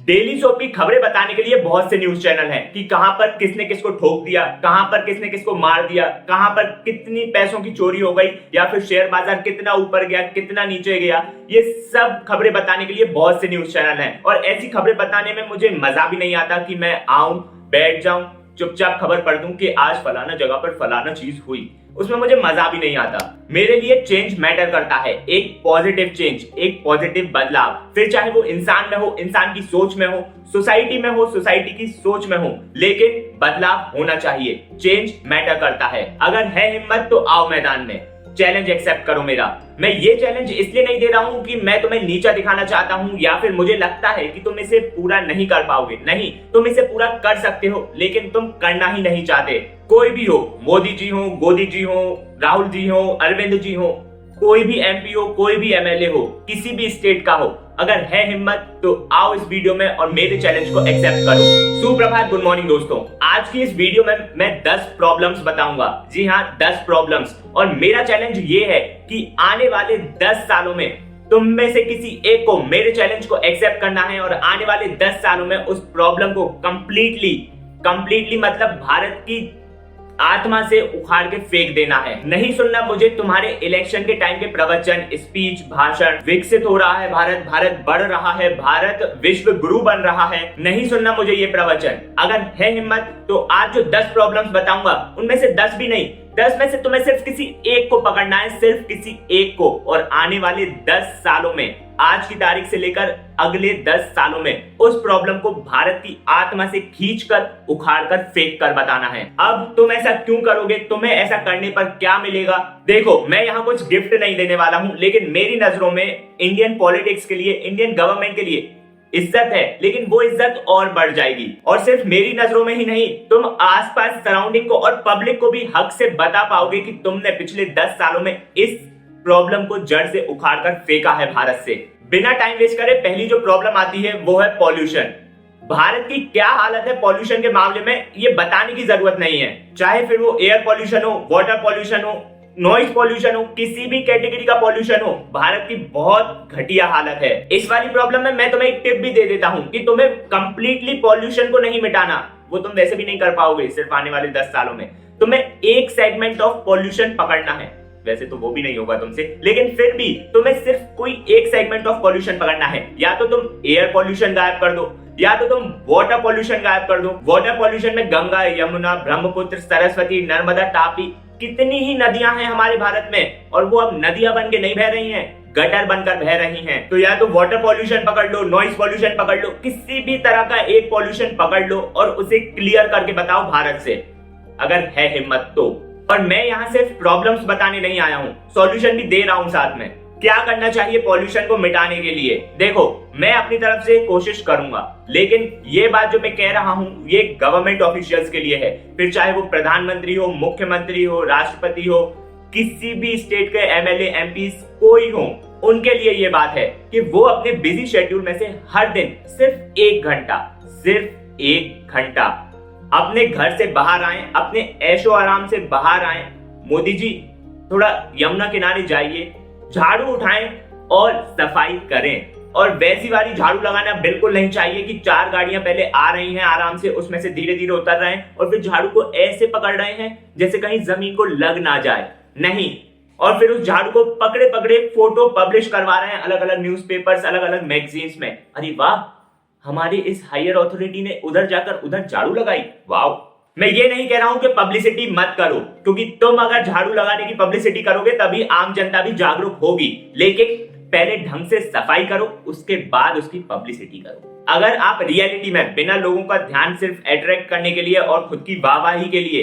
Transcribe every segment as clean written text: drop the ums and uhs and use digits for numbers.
Daily soap की खबरें बताने के लिए बहुत से न्यूज चैनल हैं कि कहां पर किसने किसको ठोक दिया, कहां पर किसने किसको मार दिया, कहां पर कितनी पैसों की चोरी हो गई या फिर शेयर बाजार कितना ऊपर गया, कितना नीचे गया। ये सब खबरें बताने के लिए बहुत से न्यूज चैनल हैं और ऐसी खबरें बताने में मुझे मजा भी नहीं आता कि मैं आऊं, बैठ जाऊं, चुपचाप खबर पढ़ दूं कि आज फलाना जगह पर फलाना चीज हुई। उसमें मुझे मजा भी नहीं आता। मेरे लिए चेंज मैटर करता है, एक पॉजिटिव चेंज, एक पॉजिटिव बदलाव, फिर चाहे वो इंसान में हो, इंसान की सोच में हो, सोसाइटी में हो, सोसाइटी की सोच में हो, लेकिन बदलाव होना चाहिए। चेंज मैटर करता है। अगर है हिम्मत तो आओ मैदान में, चैलेंज एक्सेप्ट करो मेरा। मैं ये चैलेंज इसलिए नहीं दे रहा हूं कि मैं तुम्हें नीचा दिखाना चाहता हूं या फिर मुझे लगता है कि तुम इसे पूरा नहीं कर पाओगे। नहीं, तुम इसे पूरा कर सकते हो, लेकिन तुम करना ही नहीं चाहते। कोई भी हो, मोदी जी हो, गोदी जी हो, राहुल जी हो, अरविंद जी हो, कोई भी एमपी हो, कोई भी एमएलए हो, किसी भी स्टेट का हो, अगर है हिम्मत तो आओ इस वीडियो में और मेरे चैलेंज को एक्सेप्ट करो। सुप्रभात, गुड मॉर्निंग दोस्तों। आज की इस वीडियो में मैं 10 प्रॉब्लम्स बताऊंगा। जी हां, 10 प्रॉब्लम्स। और मेरा चैलेंज ये है कि आने वाले 10 सालों में तुम में से किसी एक को मेरे चैलेंज को एक्सेप्ट करना है और आने वाले 10 सालों में उस प्रॉब्लम को कंप्लीटली मतलब भारत की आत्मा से उखाड़ के फेंक देना है। नहीं सुनना मुझे तुम्हारे इलेक्शन के टाइम के प्रवचन, स्पीच, भाषण। विकसित हो रहा है भारत, भारत बढ़ रहा है, भारत विश्व गुरु बन रहा है। नहीं सुनना मुझे ये प्रवचन। अगर है हिम्मत तो आज जो 10 प्रॉब्लम्स बताऊंगा उनमें से 10 भी नहीं, 10 में से तुम्हें सिर्फ किसी एक को पकड़ना है, सिर्फ किसी एक को। और आने वाले 10 सालों में, आज की तारीख से लेकर अगले 10 सालों में उस प्रॉब्लम को भारत की आत्मा से खींचकर, उखाड़कर, फेंक कर बताना है। अब तुम ऐसा क्यों करोगे? तुम्हें ऐसा करने पर क्या मिलेगा? देखो, मैं यहाँ कुछ गिफ्ट नहीं देने वाला हूँ, लेकिन मेरी नजरों में इंडियन पॉलिटिक्स के लिए, इंडियन गवर्नमेंट के लिए इज्जत है, लेकिन वो इज्जत और बढ़ जाएगी। और सिर्फ मेरी नजरों में ही नहीं, तुम आसपास सराउंडिंग को और पब्लिक को भी हक से बता पाओगे कि तुमने पिछले 10 सालों में इस प्रॉब्लम को जड़ से उखाड़कर फेंका है भारत से। बिना टाइम वेस्ट करे पहली जो प्रॉब्लम आती है वो है पॉल्यूशन। भारत की क्या हालत है पॉल्यूशन के मामले में, ये बताने की जरूरत नहीं है। चाहे फिर वो एयर पॉल्यूशन हो, वाटर पॉल्यूशन हो, नॉइज पॉल्यूशन हो, किसी भी कैटेगरी का पॉल्यूशन हो, भारत की बहुत घटिया हालत है। इस वाली प्रॉब्लम में मैं तुम्हें एक टिप भी दे देता हूं कि तुम्हें कंप्लीटली पॉल्यूशन को नहीं मिटाना, वो तुम वैसे भी नहीं कर पाओगे सिर्फ आने वाले 10 सालों में। तुम्हें एक सेगमेंट ऑफ पॉल्यूशन पकड़ना है, वैसे तो वो भी नहीं होगा तुमसे, लेकिन फिर भी तुम्हें सिर्फ कोई एक सेगमेंट ऑफ पॉल्यूशन पकड़ना है। या तो तुम एयर पॉल्यूशन गायब कर दो, या तो तुम वाटर पॉल्यूशन गायब कर दो। वाटर पॉल्यूशन में गंगा, यमुना, ब्रह्मपुत्र, सरस्वती, नर्मदा, तापी, कितनी ही नदियां हैं हमारे भारत में, और वो अब नदियां बन के नहीं बह रही हैं, गटर बनकर बह रही हैं। तो या तो वाटर पॉल्यूशन पकड़ लो, नॉइज पॉल्यूशन पकड़ लो, किसी भी तरह का एक पॉल्यूशन पकड़ लो और उसे क्लियर करके बताओ भारत से, अगर है हिम्मत तो। और मैं यहाँ सिर्फ प्रॉब्लम्स बताने नहीं आया हूँ, सॉल्यूशन भी दे रहा हूँ साथ में। क्या करना चाहिए पॉल्यूशन को मिटाने के लिए? देखो, मैं अपनी तरफ से कोशिश करूंगा, लेकिन ये बात जो मैं कह रहा हूं ये गवर्नमेंट ऑफिशियल्स के लिए है। फिर चाहे वो प्रधानमंत्री हो, मुख्यमंत्री हो, राष्ट्रपति हो, किसी भी स्टेट के एमएलए, एमपी, कोई हो, उनके लिए ये बात है कि वो अपने बिजी शेड्यूल में से हर दिन सिर्फ 1 घंटा अपने घर से बाहर आए, अपने ऐशो आराम से बाहर आए। मोदी जी, थोड़ा यमुना किनारे जाइए, झाड़ू उठाएं और सफाई करें। और वैसी वाली झाड़ू लगाना बिल्कुल नहीं चाहिए कि 4 गाड़ियां पहले आ रही हैं आराम से, उसमें से धीरे धीरे उतर रहे हैं और फिर झाड़ू को ऐसे पकड़ रहे हैं जैसे कहीं जमीन को लग ना जाए। नहीं, और फिर उस झाड़ू को पकड़े पकड़े फोटो पब्लिश करवा रहे हैं अलग अलग न्यूज़पेपर्स, अलग अलग मैगजीन्स में। अरे वाह, हमारी इस हायर अथॉरिटी ने उधर जाकर उधर झाड़ू लगाई, वाह। मैं ये नहीं कह रहा हूं कि पब्लिसिटी मत करो, क्योंकि तुम अगर झाड़ू लगाने की पब्लिसिटी करोगे तभी आम जनता भी जागरूक होगी, लेकिन पहले ढंग से सफाई करो, उसके बाद उसकी पब्लिसिटी करो। अगर आप रियलिटी में बिना लोगों का ध्यान सिर्फ अट्रैक्ट करने के लिए और खुद की वाहवाही के लिए,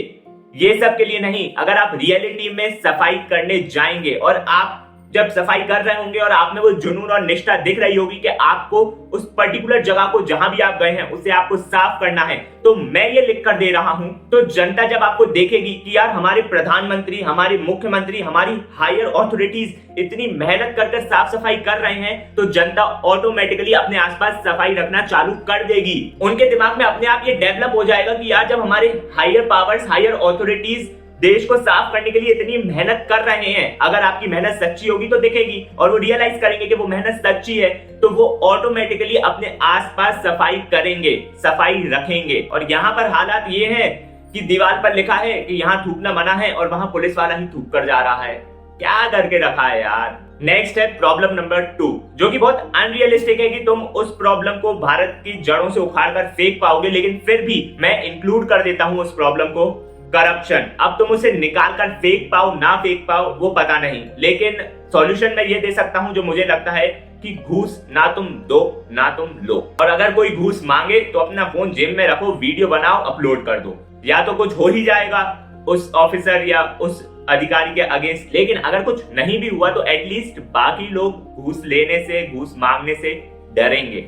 ये सब के लिए नहीं, अगर आप रियलिटी में सफाई करने जाएंगे और आप जब सफाई कर रहे होंगे और आप में वो जुनून और निष्ठा दिख रही होगी कि आपको उस पर्टिकुलर जगह को जहां भी आप गए हैं उसे आपको साफ करना है, तो मैं ये लिख कर दे रहा हूं, तो जनता जब आपको देखेगी कि यार हमारे प्रधानमंत्री, हमारे मुख्यमंत्री, हमारी हायर अथॉरिटीज इतनी मेहनत कर साफ सफाई कर रहे हैं, तो जनता ऑटोमेटिकली अपने आसपास सफाई रखना चालू कर देगी। उनके दिमाग में अपने आप ये डेवलप हो जाएगा कि यार जब हमारे हायर पावर्स, हायर अथॉरिटीज देश को साफ करने के लिए इतनी मेहनत कर रहे हैं, अगर आपकी मेहनत सच्ची होगी तो दिखेगी और वो रियलाइज करेंगे कि वो मेहनत सच्ची है, तो वो ऑटोमेटिकली अपने आसपास सफाई करेंगे, सफाई रखेंगे। और यहाँ पर हालात ये है कि दीवार पर लिखा है कि यहाँ थूकना मना है और वहां पुलिस वाला ही थूक कर जा रहा है। क्या करके रखा है यार। नेक्स्ट है प्रॉब्लम नंबर 2, जो कि बहुत अनरियलिस्टिक है कि तुम उस प्रॉब्लम को भारत की जड़ों से उखाड़ कर फेंक पाओगे, लेकिन फिर भी मैं इंक्लूड कर देता हूं उस प्रॉब्लम को, करप्शन। अब तुम उसे निकाल कर फेंक पाओ ना फेंक पाओ वो पता नहीं, लेकिन सॉल्यूशन मैं ये दे सकता हूं जो मुझे लगता है कि घूस ना तुम दो ना तुम लो, और अगर कोई घूस मांगे तो अपना फोन जेब में रखो, वीडियो बनाओ, अपलोड कर दो, या तो कुछ हो ही जाएगा उस ऑफिसर या उस अधिकारी के अगेंस्ट। लेकिन अगर कुछ नहीं भी हुआ तो एटलीस्ट बाकी लोग घूस लेने से, घूस मांगने से डरेंगे,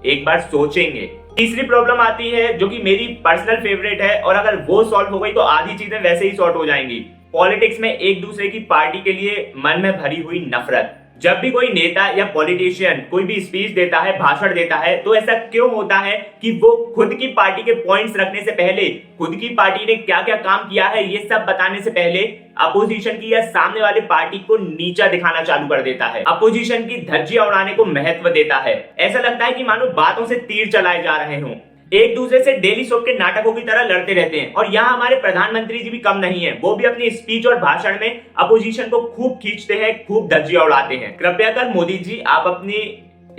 एक बार सोचेंगे। तीसरी प्रॉब्लम आती है जो कि मेरी पर्सनल फेवरेट है, और अगर वो सॉल्व हो गई तो आधी चीजें वैसे ही सॉर्ट हो जाएंगी। पॉलिटिक्स में एक दूसरे की पार्टी के लिए मन में भरी हुई नफरत। जब भी कोई नेता या पॉलिटिशियन कोई भी स्पीच देता है, भाषण देता है, तो ऐसा क्यों होता है कि वो खुद की पार्टी के पॉइंट्स रखने से पहले, खुद की पार्टी ने क्या क्या काम किया है ये सब बताने से पहले अपोजिशन की या सामने वाले पार्टी को नीचा दिखाना चालू कर देता है, अपोजिशन की धज्जियां उड़ाने को महत्व देता है। ऐसा लगता है कि मानो बातों से तीर चलाए जा रहे हों, एक दूसरे से डेली सोप के नाटकों की तरह लड़ते रहते हैं। और यहाँ हमारे प्रधानमंत्री जी भी कम नहीं है, वो भी अपनी स्पीच और भाषण में अपोजिशन को खूब खींचते हैं, खूब धज्जियां उड़ाते हैं। कृपया कर मोदी जी आप अपनी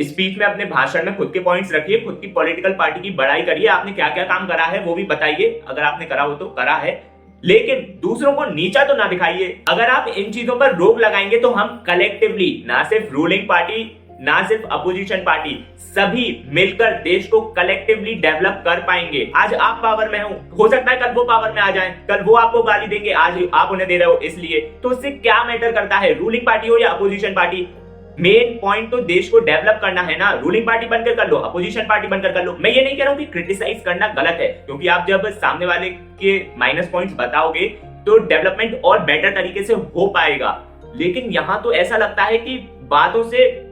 स्पीच में, अपने भाषण में खुद के पॉइंट्स रखिए, खुद की पॉलिटिकल पार्टी की बड़ाई करिए, आपने क्या क्या काम करा है वो भी बताइए, अगर आपने करा हो तो करा है, लेकिन दूसरों को नीचा तो ना दिखाइए। अगर आप इन चीजों पर रोक लगाएंगे तो हम कलेक्टिवली, ना सिर्फ रूलिंग पार्टी, ना सिर्फ अपोजिशन पार्टी, सभी मिलकर देश को कलेक्टिवली डेवलप कर पाएंगे। आज आप पावर में हो सकता है कल वो पावर में आ जाएं, कल वो आपको गाली देंगे, आज आप उन्हें दे रहे हो इसलिए, तो इससे क्या मैटर करता है रूलिंग पार्टी हो या अपोजिशन पार्टी। मेन पॉइंट तो देश को डेवलप करना है ना। रूलिंग पार्टी बनकर कर लो, अपोजिशन पार्टी बनकर कर लो। मैं ये नहीं कह रहा हूं कि क्रिटिसाइज करना गलत है, क्योंकि आप जब सामने वाले के माइनस पॉइंट्स बताओगे तो डेवलपमेंट और बेटर तरीके से हो पाएगा। लेकिन यहां तो ऐसा लगता है कि बातों से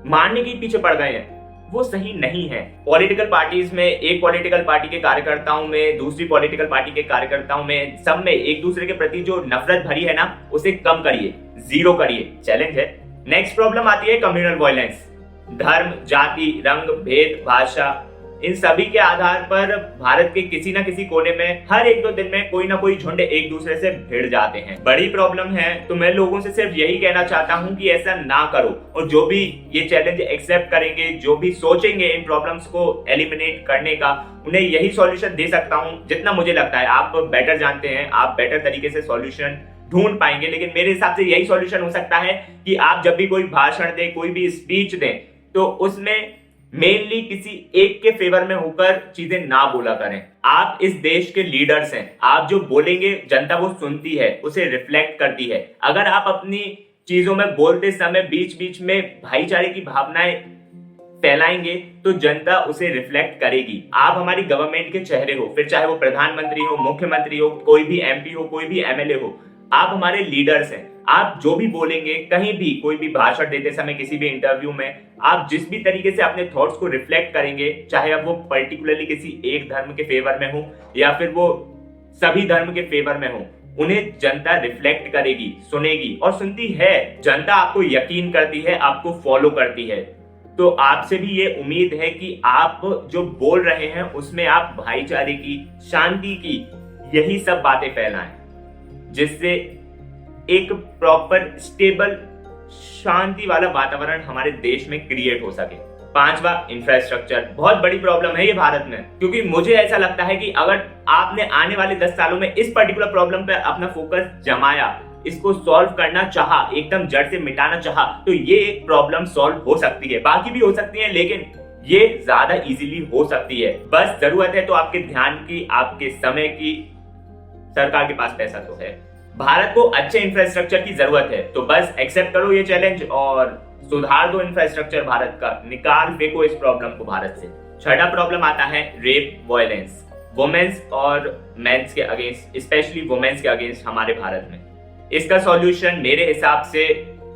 मारने के पीछे पड़ गए हैं, वो सही नहीं है। पॉलिटिकल पार्टीज में, एक पॉलिटिकल पार्टी के कार्यकर्ताओं में, दूसरी पॉलिटिकल पार्टी के कार्यकर्ताओं में, सब में एक दूसरे के प्रति जो नफरत भरी है ना, उसे कम करिए, जीरो करिए, चैलेंज है। नेक्स्ट प्रॉब्लम आती है कम्युनल वायलेंस। धर्म, जाति, रंग, भेद, भाषा, इन सभी के आधार पर भारत के किसी ना किसी कोने में हर एक दो दिन में कोई ना कोई झुंड एक दूसरे से भिड़ जाते हैं। बड़ी प्रॉब्लम है। तो मैं लोगों से सिर्फ यही कहना चाहता हूं कि ऐसा ना करो, और जो भी ये चैलेंज एक्सेप्ट करेंगे, जो भी सोचेंगे इन प्रॉब्लम्स को एलिमिनेट करने का, उन्हें यही सॉल्यूशन दे सकता हूं जितना मुझे लगता है। आप बेटर जानते हैं, आप बेटर तरीके से सॉल्यूशन ढूंढ पाएंगे, लेकिन मेरे हिसाब से यही सॉल्यूशन हो सकता है कि आप जब भी कोई भाषण दें, कोई भी स्पीच दें, तो उसमें मेनली किसी एक के फेवर में होकर चीजें ना बोला करें। आप इस देश के लीडर्स हैं, आप जो बोलेंगे जनता वो सुनती है, उसे रिफ्लेक्ट करती है। अगर आप अपनी चीजों में बोलते समय बीच बीच में भाईचारे की भावनाएं फैलाएंगे तो जनता उसे रिफ्लेक्ट करेगी। आप हमारी गवर्नमेंट के चेहरे हो, फिर चाहे वो प्रधानमंत्री हो, मुख्यमंत्री हो, कोई भी एमपी हो, कोई भी एमएलए हो, आप हमारे लीडर्स हैं। आप जो भी बोलेंगे, कहीं भी कोई भी भाषण देते समय, किसी भी इंटरव्यू में, आप जिस भी तरीके से अपने थॉट्स को रिफ्लेक्ट करेंगे, चाहे अब वो पर्टिकुलरली किसी एक धर्म के फेवर में हो या फिर वो सभी धर्म के फेवर में हो, उन्हें जनता रिफ्लेक्ट करेगी, सुनेगी, और सुनती है। जनता आपको यकीन करती है, आपको फॉलो करती है। तो आपसे भी ये उम्मीद है कि आप जो बोल रहे हैं उसमें आप भाईचारे की, शांति की, यही सब बातें फैलाएं, जिससे एक प्रॉपर स्टेबल शांति वाला वातावरण हमारे देश में क्रिएट हो सके। पांचवा, इंफ्रास्ट्रक्चर। बहुत बड़ी प्रॉब्लम है ये भारत में, क्योंकि मुझे ऐसा लगता है कि अगर आपने आने वाले 10 सालों में इस पर्टिकुलर प्रॉब्लम पे अपना फोकस जमाया, इसको सॉल्व करना चाहा, एकदम जड़ से मिटाना चाहा, तो ये एक प्रॉब्लम सॉल्व हो सकती है। बाकी भी हो सकती है, लेकिन ये ज्यादा इजीली हो सकती है। बस जरूरत है तो आपके ध्यान की, आपके समय की। सरकार के पास पैसा तो है। भारत को अच्छे इंफ्रास्ट्रक्चर की जरूरत है, तो बस एक्सेप्ट करो ये चैलेंज और सुधार दो इंफ्रास्ट्रक्चर भारत का, निकाल फेंको इस प्रॉब्लम को भारत से। छठा प्रॉब्लम आता है रेप, वायलेंस, वुमेन्स और मेंस के अगेंस्ट, स्पेशली वुमेन्स के अगेंस्ट हमारे भारत में। इसका सॉल्यूशन मेरे हिसाब से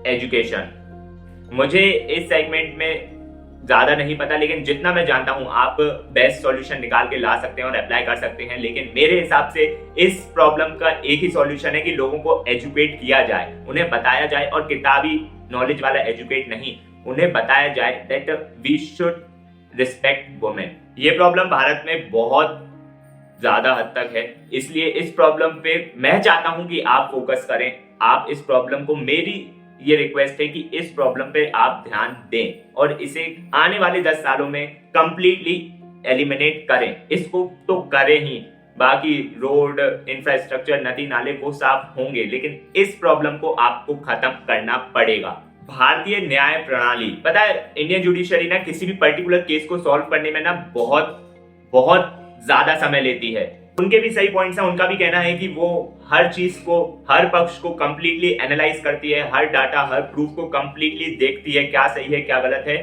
एजुकेशन। मुझे इस सेगमेंट में ज्यादा नहीं पता, लेकिन जितना मैं जानता हूं आप बेस्ट सॉल्यूशन निकाल के ला सकते हैं और अप्लाई कर सकते हैं। लेकिन मेरे हिसाब से इस प्रॉब्लम का एक ही सॉल्यूशन है कि लोगों को एजुकेट किया जाए, उन्हें बताया जाए, और किताबी नॉलेज वाला एजुकेट नहीं, उन्हें बताया जाए that we should respect women. ये प्रॉब्लम भारत में बहुत ज्यादा हद तक है, इसलिए इस प्रॉब्लम पे मैं चाहता हूं कि आप फोकस करें। आप इस प्रॉब्लम को, मेरी ये रिक्वेस्ट है कि इस प्रॉब्लम पे आप ध्यान दें और इसे आने वाले 10 सालों में कंप्लीटली एलिमिनेट करें। इसको तो करें ही, बाकी रोड, इंफ्रास्ट्रक्चर, नदी नाले वो साफ होंगे, लेकिन इस प्रॉब्लम को आपको खत्म करना पड़ेगा। भारतीय न्याय प्रणाली, पता है इंडियन जुडिशरी ना किसी भी पर्टिकुलर केस को सॉल्व करने में ना बहुत बहुत ज्यादा समय लेती है। उनके भी सही पॉइंट्स हैं, उनका भी कहना है कि वो हर चीज को, हर पक्ष को कंप्लीटली एनालाइज करती है, हर डाटा, हर प्रूफ को कंप्लीटली देखती है, क्या सही है क्या गलत है,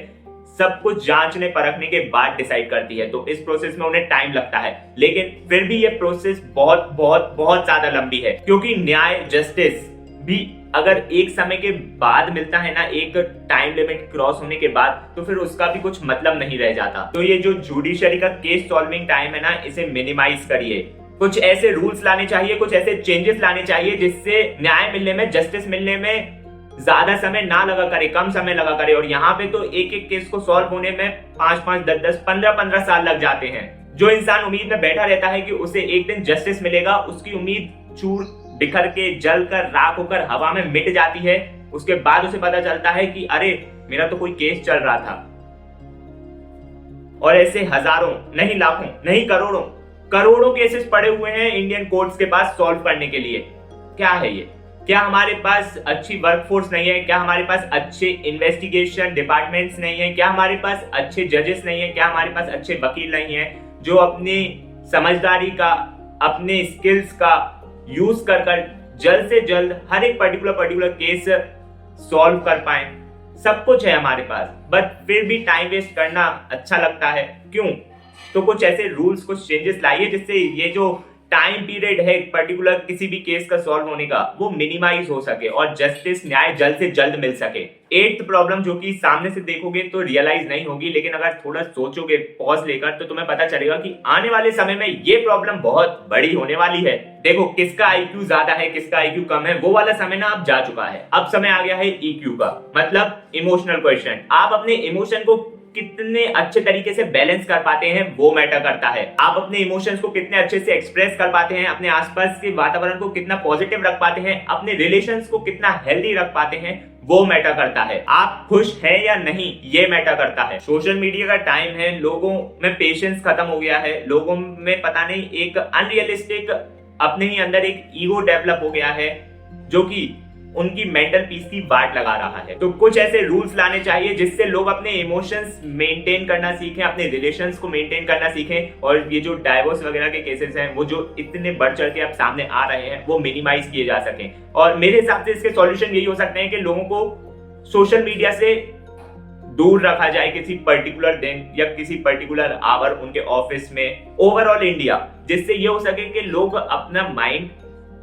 सब कुछ जांचने परखने के बाद डिसाइड करती है। तो इस प्रोसेस में उन्हें टाइम लगता है, लेकिन फिर भी ये प्रोसेस बहुत बहुत बहुत ज्यादा लंबी है, क्योंकि न्याय, जस्टिस भी अगर एक समय के बाद मिलता है ना, एक टाइम लिमिट क्रॉस होने के बाद, तो फिर उसका भी कुछ मतलब नहीं रह जाता। तो ये जो जुडिशरी का केस सॉल्विंग टाइम है ना, इसे मिनिमाइज करिए। कुछ ऐसे रूल्स लाने चाहिए, कुछ ऐसे चेंजेस लाने चाहिए जिससे न्याय मिलने में, जस्टिस मिलने में ज्यादा समय ना लगा करे, कम समय लगा करे। और यहाँ पे तो एक एक केस को सॉल्व होने में 5-5, 10-10, 15-15 साल लग जाते हैं। जो इंसान उम्मीद में बैठा रहता है कि उसे एक दिन जस्टिस मिलेगा, उसकी उम्मीद चूर बिखर के, जल कर, राख होकर हवा में मिट जाती है। उसके बाद उसे पता चलता है कि अरे मेरा तो कोई केस चल रहा था। और ऐसे हजारों, नहीं लाखों, नहीं करोड़ों केसेस पड़े हुए हैं इंडियन कोर्ट्स के पास सॉल्व करने के लिए। क्या है ये? क्या हमारे पास अच्छी वर्कफोर्स नहीं है? क्या हमारे पास अच्छे इन्वेस्टिगेशन डिपार्टमेंट्स नहीं है? क्या हमारे पास अच्छे जजेस नहीं है? क्या हमारे पास अच्छे वकील नहीं है जो अपनी समझदारी का, अपने स्किल्स का यूज कर जल्द से जल्द हर एक पर्टिकुलर केस सॉल्व कर पाए? सब कुछ है हमारे पास, बट फिर भी टाइम वेस्ट करना अच्छा लगता है। क्यों? तो कुछ ऐसे रूल्स, कुछ चेंजेस लाइए जिससे ये जो टाइम पीरियड है पर्टिकुलर किसी भी केस का सॉल्व होने का, वो मिनिमाइज हो सके और जस्टिस, न्याय जल्द से जल्द मिल सके। एट्थ प्रॉब्लम जो कि सामने से देखोगे तो रियलाइज नहीं होगी, लेकिन अगर थोड़ा सोचोगे पॉज लेकर, तो तुम्हें पता चलेगा कि आने वाले समय में ये प्रॉब्लम बहुत बड़ी होने वाली है। देखो, किसका आईक्यू ज्यादा है, किसका आईक्यू कम है, वो वाला समय ना अब जा चुका है। अब समय आ गया है ईक्यू का, मतलब इमोशनल क्वेश्चन। आप अपने इमोशन को कितने अच्छे तरीके से बैलेंस कर पाते हैं, वो मैटर करता है। आप अपने इमोशंस को कितने अच्छे से एक्सप्रेस कर पाते हैं, अपने आसपास के वातावरण को कितना पॉजिटिव रख पाते हैं, अपने रिलेशंस को कितना हेल्दी रख पाते हैं, वो मैटर करता है। आप खुश हैं या नहीं, ये मैटर करता है। सोशल मीडिया का टाइम है, लोगों में पेशेंस खत्म हो गया है, लोगों में पता नहीं एक अनरियलिस्टिक, अपने ही अंदर एक ईगो डेवलप हो गया है जो कि उनकी मेंटल पीस की वाट लगा रहा है। तो कुछ ऐसे रूल्स लाने चाहिए जिससे लोग अपने इमोशंस मेंटेन करना सीखें, अपने रिलेशंस को मेंटेन करना सीखें, और ये जो डाइवोर्स वगैरह के केसेस हैं, वो जो इतने बढ़ चढ़ के अब सामने आ रहे हैं, वो मिनिमाइज किए जा सकें। और मेरे हिसाब से इसके सॉल्यूशन यही हो सकते हैं कि लोगों को सोशल मीडिया से दूर रखा जाए किसी पर्टिकुलर दिन या किसी पर्टिकुलर आवर उनके ऑफिस में, ओवरऑल इंडिया, जिससे ये हो सके कि लोग अपना माइंड,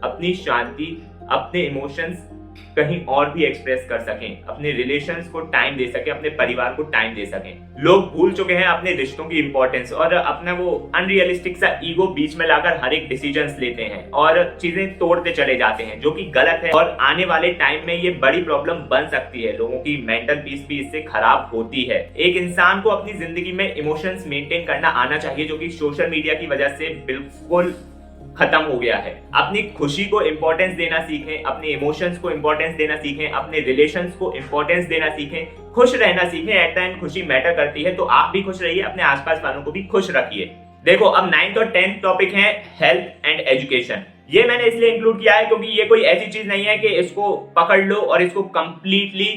अपनी शांति, अपने इमोशंस कहीं और भी एक्सप्रेस कर सकें, अपने रिलेशंस को टाइम दे सकें, अपने परिवार को टाइम दे सकें। लोग भूल चुके हैं अपने रिश्तों की इंपॉर्टेंस और अपना वो अनरियलिस्टिक सा ईगो बीच में लाकर हर एक डिसीजंस लेते हैं और चीजें तोड़ते चले जाते हैं, जो कि गलत है। और आने वाले टाइम में ये बड़ी प्रॉब्लम बन सकती है, लोगों की मेंटल पीस भी इससे खराब होती है। एक इंसान को अपनी जिंदगी में इमोशंस मेंटेन करना आना चाहिए, जो कि सोशल मीडिया की वजह से बिल्कुल खत्म हो गया है। अपनी खुशी को इंपॉर्टेंस देना सीखें, अपने इमोशंस को इंपॉर्टेंस देना सीखें, अपने रिलेशंस को इंपॉर्टेंस देना सीखें, खुश रहना सीखें। एट द एंड खुशी मैटर करती है, तो आप भी खुश रहिए, अपने आसपास वालों को भी खुश रखिए। देखो, अब 9th और 10th टॉपिक है हेल्थ एंड एजुकेशन। ये मैंने इसलिए इंक्लूड किया है क्योंकि ये कोई ऐसी चीज नहीं है कि इसको पकड़ लो और इसको कंप्लीटली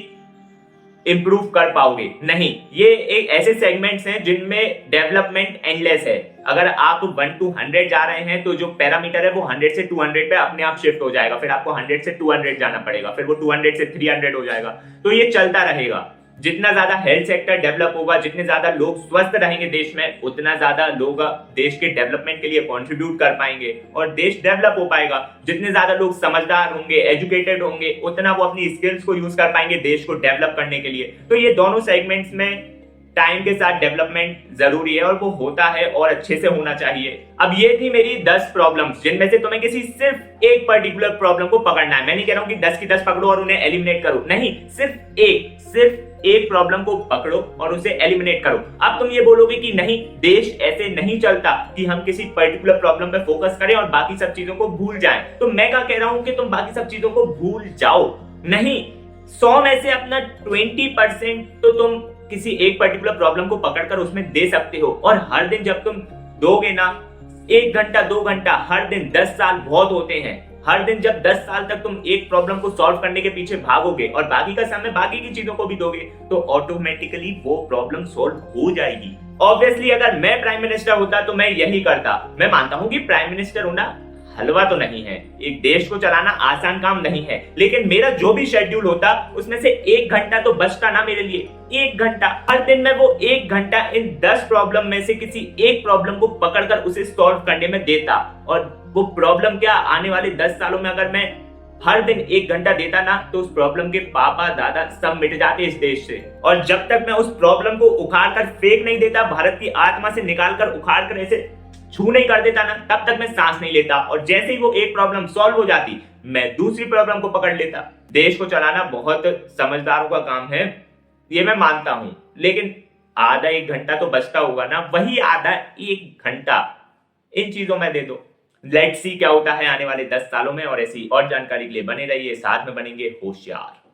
इंप्रूव कर पाओगे, नहीं। ये एक ऐसे सेगमेंट्स हैं जिनमें डेवलपमेंट एंडलेस है। अगर आप 1 to 100 जा रहे हैं तो जो पैरामीटर है वो 100 से 200 पे अपने आप शिफ्ट हो जाएगा, फिर आपको 100 से 200 जाना पड़ेगा, फिर वो 200 से 300 हो जाएगा। तो ये चलता रहेगा। जितना ज्यादा हेल्थ सेक्टर डेवलप होगा, जितने ज्यादा लोग स्वस्थ रहेंगे देश में, उतना ज्यादा लोग देश के डेवलपमेंट के लिए कंट्रीब्यूट कर पाएंगे और देश डेवलप हो पाएगा। जितने ज्यादा लोग समझदार होंगे, एजुकेटेड होंगे, उतना वो अपनी स्किल्स को यूज कर पाएंगे देश को डेवलप करने के लिए। तो ये दोनों सेगमेंट्स में टाइम के साथ डेवलपमेंट जरूरी है और वो होता है और अच्छे से होना चाहिए। अब ये थी मेरी 10 प्रॉब्लम्स, जिनमें से तुम्हें किसी सिर्फ एक पर्टिकुलर प्रॉब्लम को पकड़ना है। मैं नहीं कह रहा हूं कि 10 की 10 पकड़ो और उन्हें एलिमिनेट करो, नहीं, सिर्फ एक प्रॉब्लम को पकड़ो और उसे एलिमिनेट करो। अब तुम ये बोलोगे कि नहीं, देश ऐसे नहीं चलता कि हम किसी पर्टिकुलर प्रॉब्लम पे फोकस करें और बाकी सब चीजों को भूल जाएं। तो मैं क्या कह रहा हूं कि तुम बाकी सब चीजों को भूल जाओ, नहीं, 100 में से अपना 20% तो तुम किसी एक पर्टिकुलर प्रॉब्लम को पकड़कर उसमें दे सकते हो। और हर दिन जब तुम दोगे ना 1 घंटा 2 घंटा, हर दिन 10 साल बहुत होते हैं। हर दिन जब 10 साल तक तुम एक प्रॉब्लम को सॉल्व करने के पीछे भागोगे और बाकी का समय बाकी की चीजों को भी दोगे, तो ऑटोमेटिकली वो प्रॉब्लम सॉल्व हो जाएगी। ऑब्वियसली अगर मैं प्राइम मिनिस्टर होता तो मैं यही करता। मैं मानता हूं कि प्राइम मिनिस्टर होना हलवा तो नहीं है, एक देश को चलाना आसान काम नहीं है, लेकिन मेरा जो भी शेड्यूल होता उसमें से 1 घंटा तो बचता ना मेरे लिए। 1 घंटा हर दिन मैं वो 1 घंटा इन 10 प्रॉब्लम में से किसी एक प्रॉब्लम को पकड़कर उसे सॉल्व करने में देता। और वो प्रॉब्लम क्या, आने वाले 10 सालों में अगर मैं हर दिन 1 घंटा देता ना, तो उस प्रॉब्लम के पापा दादा सब मिट जाते इस देश से। और जब तक मैं उस प्रॉब्लम को उखाड़ कर फेंक नहीं देता, भारत की आत्मा से निकाल कर उखाड़ कर ऐसे छू नहीं कर देता ना, तब तक मैं सांस नहीं लेता। और जैसे ही वो एक प्रॉब्लम सॉल्व हो जाती, मैं दूसरी प्रॉब्लम को पकड़ लेता। देश को चलाना बहुत समझदारों का काम है, ये मैं मानता हूं, लेकिन आधा 1 घंटा तो बचता होगा ना, वही आधा 1 घंटा इन चीजों में दे दो। लेट्स सी क्या होता है आने वाले 10 सालों में। और ऐसी और जानकारी के लिए बने रहिए, साथ में बनेंगे होशियार।